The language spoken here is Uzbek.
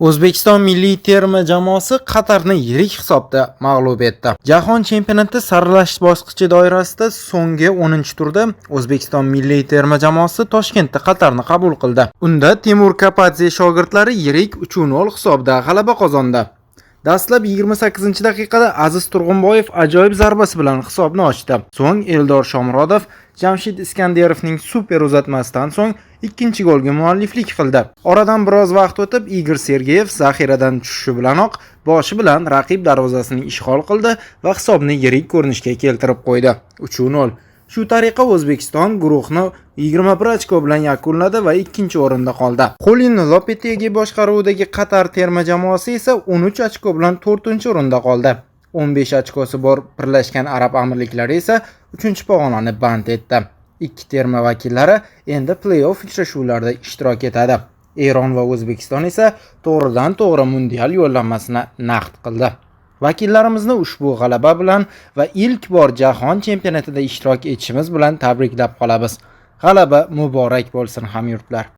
O'zbekiston milliy terma jamoasi Qatarni yirik hisobda mag'lub etdi. Jahon chempionati saralash bosqichi doirasida so'nggi 10-turda O'zbekiston milliy terma jamoasi Toshkentda Qatarni qabul qildi. Unda Timur Kapadze shogirdlari yirik 3-0 hisobda g'alaba qozondi. Dastlab 28-daqiqada Aziz Turg'unboyev ajoyib zarbasi bilan hisobni ochdi. So'ng Eldor Shomurodov Jamshid Iskandarovning super uzatmasidan so'ng ikkinchi golga mualliflik qildi. Oradan biroz vaqt o'tib Igor Sergeyev zaxiradan tushishi bilanoq boshi bilan raqib darvozasini ishg'ol qildi va hisobni yirik ko'rinishga keltirib qo'ydi. 3-0. Shu tariqa O'zbekiston guruhni 21 ochko bilan yakunladi va ikkinchi o'rinda qoldi. Xolin Lopetegi boshqaruvidagi Qatar terma jamoasi esa 13 ochko bilan 4-o'rinda qoldi. 15 ochkosi bor Birlashgan Arab Amirliklari esa 3-pog'onani band etdi. Ikki terma vakillari endi play-off uchrashuvlarida ishtirok etadi. Eron va O'zbekiston esa to'g'ridan-to'g'ri mundial yo'llanmasini naqd qildi. Vakillarimizni ushbu g'alaba bilan va ilk bor jahon chempionatida ishtirok etishimiz bilan tabriklab qolamiz. G'alaba muborak bo'lsin hamyurtlar.